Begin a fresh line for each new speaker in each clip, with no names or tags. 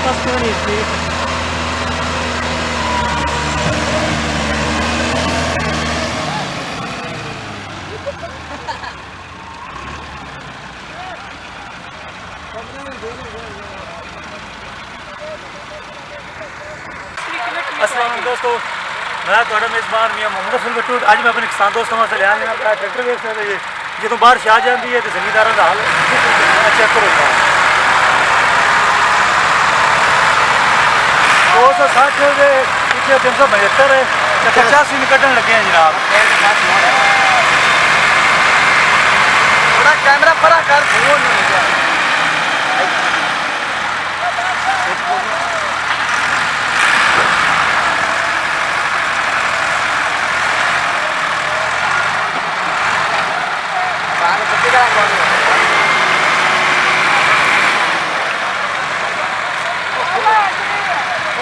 bypass क्यों नहीं थी? अस्सलाम दोस्तों, मैं थोड़ा मेज़बान मियां मोहम्मद अफजल भट्टू। अज मैं अपने किसान दोस्तों वास्ते लिया ट्रैक्टर वेख सकते जी जो बारिश आ जाती है तो जमींदारों का हाल चेक करो। 260 के पिछले 375 85 निकटन लगे हैं जनाब।
थोड़ा कैमरा परा कर फोन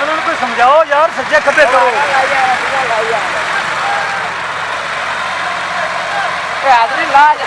उनको समझाओ यार, सज्जे खब्बे करो।
आदमी लाज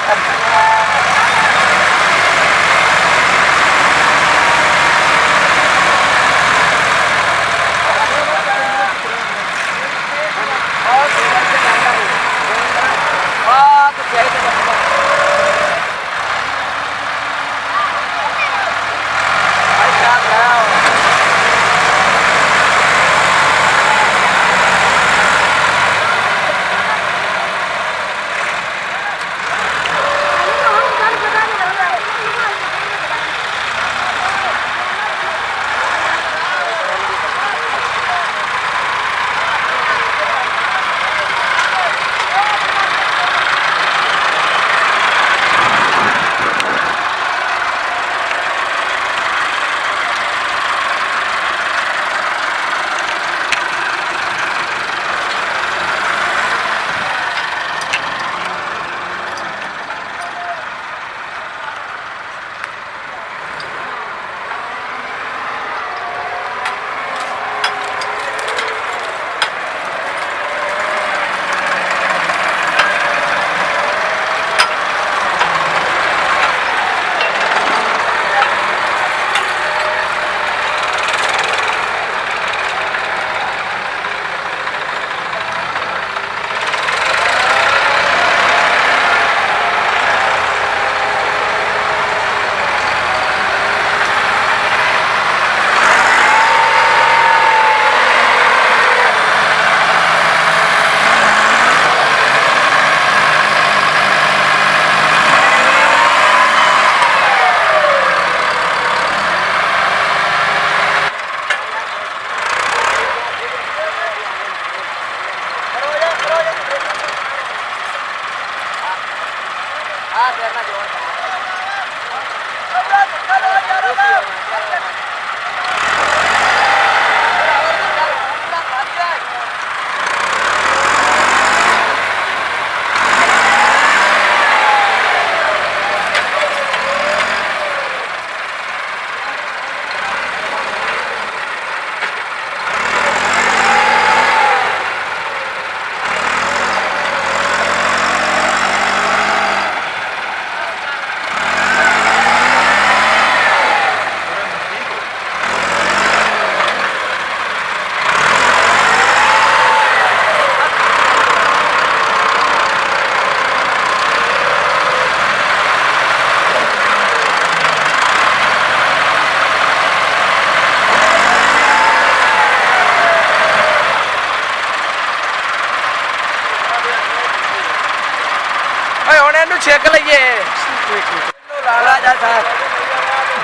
चेक लइए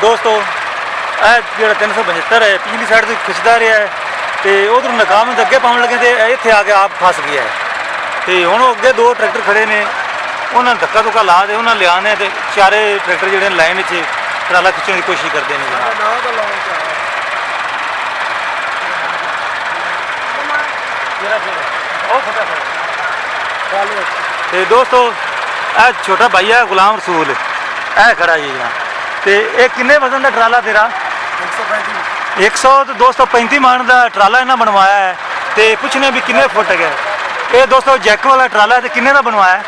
दोस्तों जो 375 है पिछली साइड से खिंचता रहा है तो उधर नाकाम अगे पाने लगे तो इतने आके आप फस गया है। तो हूँ अगे 2 ट्रैक्टर खड़े ने, उन्होंने धक्का धुक्का ला दे, उन्होंने लिया ने तो चारे ट्रैक्टर जो लाइन ट्राला खिंचने की कोशिश करते हैं। तो दोस्तों छोटा भाई है गुलाम रसूल खड़ा जी यहाँ। तो ये किन्ने वजन का ट्राला तेरा? 100 तो 235 मान का ट्राला इन्हें बनवाया है। तो पुछने भी किन्ने फुट है ये दोस्तों जैक वाला ट्राला है तो किन्ने का बनवाया है?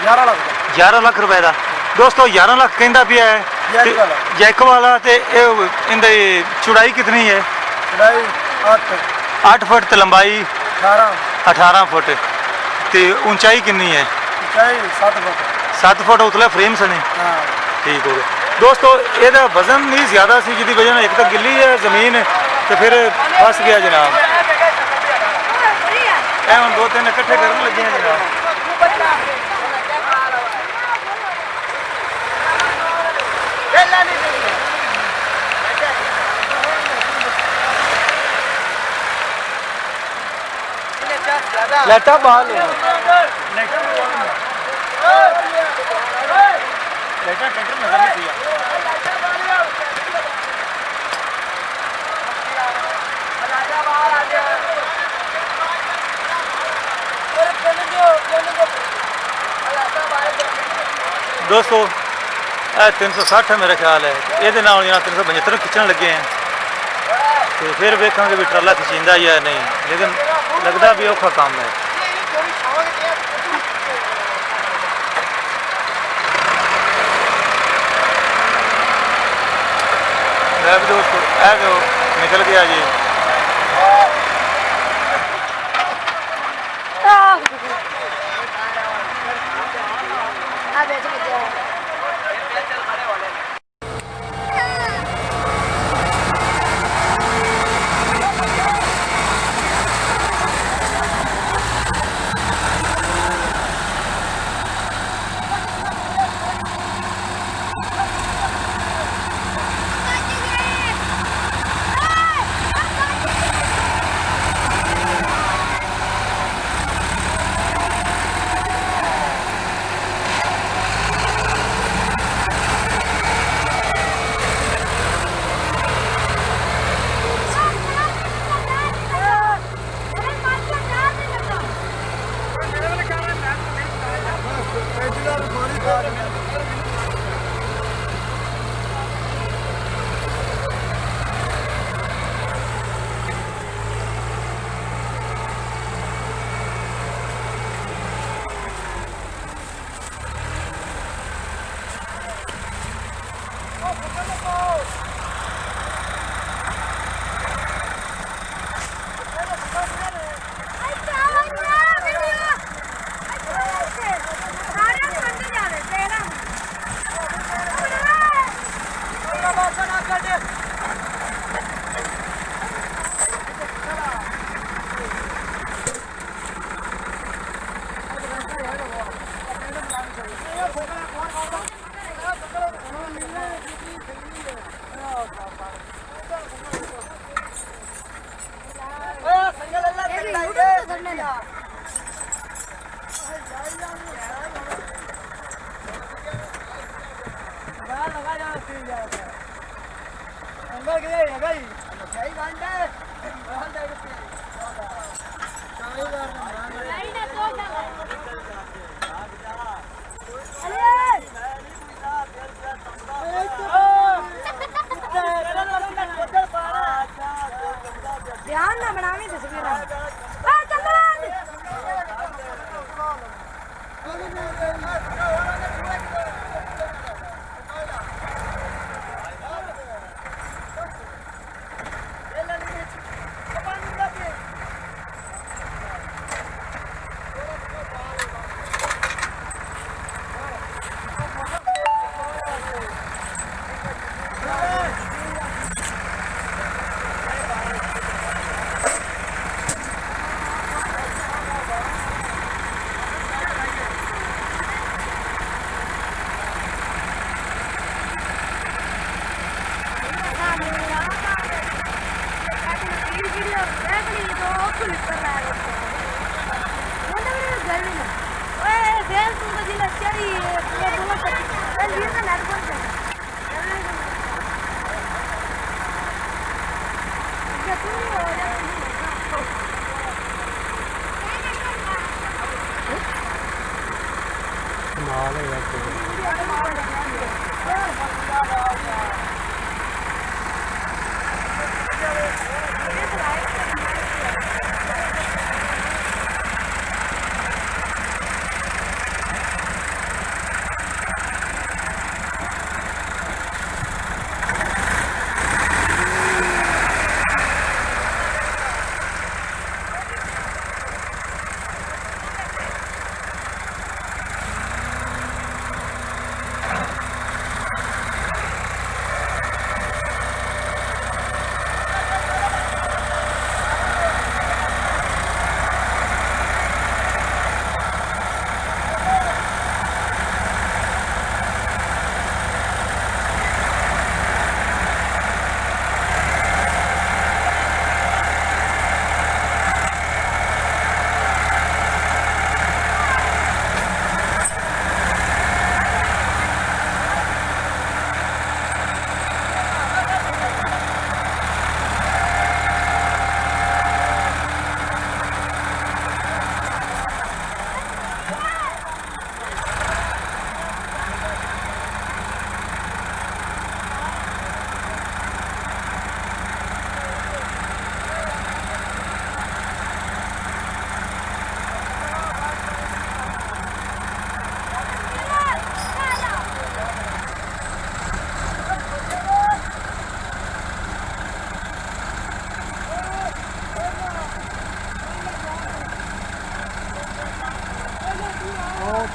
11 लाख
11 लाख रुपए का। दोस्तों 11 लाख कहता पिया है
जैक वाला
जैक वाला ते इंदी चौड़ाई कितनी है?
चौड़ाई
8 फुट ते लंबाई 18 फुट ते ऊंचाई कितनी है?
ऊंचाई 7 फुट
7 फुट उतला फ्रेम सने।
हाँ
ठीक हो गया दोस्तों, ਇਹਦਾ ਵਜ਼ਨ ਨਹੀਂ ਜ਼ਿਆਦਾ ਸੀ ਜਿਹਦੀ ਵਜ੍ਹਾ ਨਾਲ ਇੱਕ ਤਾਂ ਗਿੱਲੀ ਹੈ ਜ਼ਮੀਨ ਤੇ ਫਿਰ ਫਸ ਗਿਆ ਜਨਾਬ। ਇਹ ਹੁਣ 2-3 ਇਕੱਠੇ ਕਰਨ ਲੱਗੇ ਆ ਜਨਾਬ।
लाटा बाल
ट्रैक्टर नजर नहीं दिया। दोस्तों 360 है मेरा ख्याल है, ये 375 खिंचन लगे हैं तो फिर वेखा भी ट्राला खिंचींदा या नहीं, लेकिन लगता भी औखा काम है। दोस्तों जो निकल गया जी।
ध्यान ना बनावे तस्वीर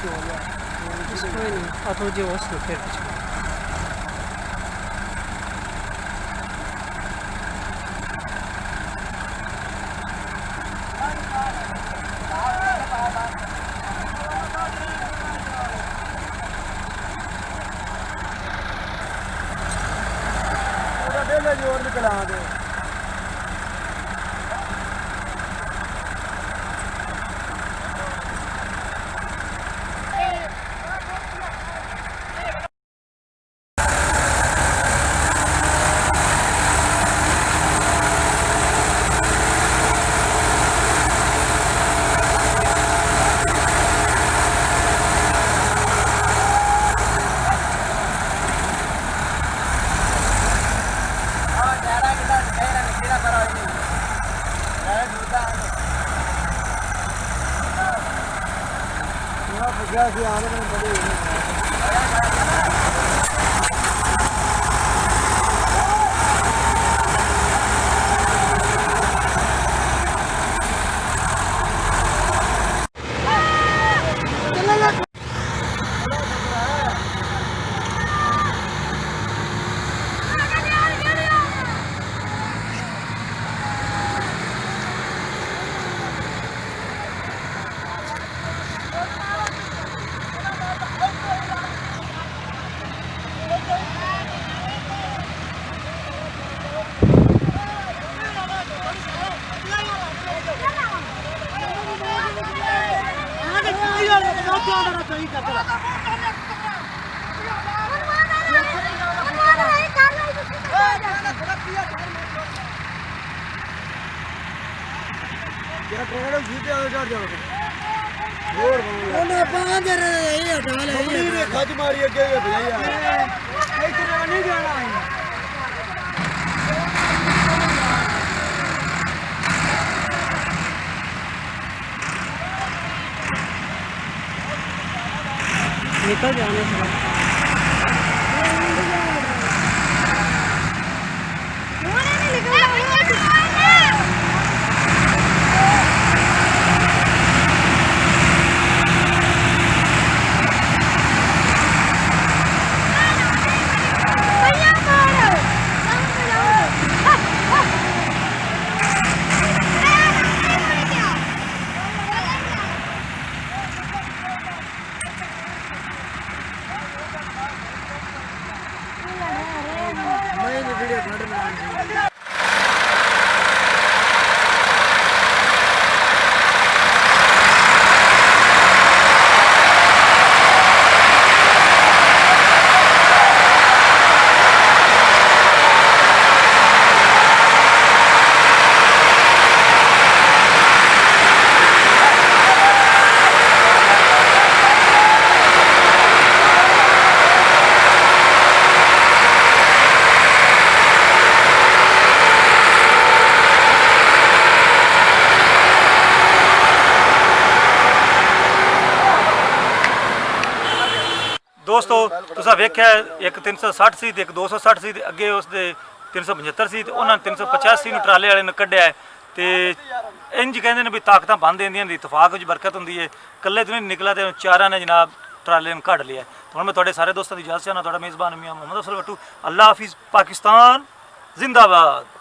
ਹੋ ਗਿਆ ਕੋਈ ਨਹੀਂ ਆਤੋ ਜੇ ਉਸ ਨੂੰ ਫਿਰ ਕੁਝ
ਉਹਦਾ ਜੋਰ ਨਿਕਲਾ ਦੇ ਪੁੱਛਿਆ ਸੀ ਆਣੇ ਮੈਨੂੰ ਬੜੇ ਜਿਹੜਾ ਟ੍ਰੇਨ ਜੀਤੇ ਆ ਚੜ ਜਾਓ ਹੋਰ ਉਹਨੇ ਬਾਂਦੇ ਇਹ ਹਟਾ ਲੈ ਇਹ ਖੱਜ ਮਾਰੀ ਅੱਗੇ ਇਹ ਭਜਾਈ ਆ ਇੱਥੇ ਨਹੀਂ ਜਾਣਾ
निकल जाने से
ਦੋਸਤੋ ਤੁਸੀਂ ਵੇਖਿਆ ਇੱਕ 360 ਸੀ ਤੇ ਇੱਕ 260 ਸੀ ਤੇ ਅੱਗੇ ਉਸ ਦੇ 375 ਸੀ ਤੇ ਉਹਨਾਂ 385 ਨੂੰ ਟਰਾਲੇ ਵਾਲੇ ਨੇ ਕੱਢਿਆ ਤੇ ਇੰਜ ਕਹਿੰਦੇ ਨੇ ਵੀ ਤਾਕਤਾਂ ਬੰਦ ਦਿੰਦੀਆਂ ਦੀ ਇਤਫਾਕ ਵਿੱਚ ਬਰਕਤ ਹੁੰਦੀ ਹੈ ਇਕੱਲੇ ਤੋਂ ਨਹੀਂ ਨਿਕਲਾ ਤੇ ਚਾਰਾਂ ਨੇ ਜਨਾਬ ਟਰਾਲੇ ਨੂੰ ਕੱਢ ਲਿਆ ਹੁਣ ਮੈਂ ਤੁਹਾਡੇ ਸਾਰੇ ਦੋਸਤਾਂ ਦੀ ਇਜਾਜ਼ਤ ਚਾਹੁੰਦਾ ਤੁਹਾਡਾ ਮੇਜ਼ਬਾਨ ਮੀਆਂ ਮੁਹੰਮਦ ਅਫਜ਼ਲ ਬੱਟੂ ਅੱਲਾ ਹਾਫਿਜ਼ ਪਾਕਿਸਤਾਨ ਜ਼ਿੰਦਾਬਾਦ।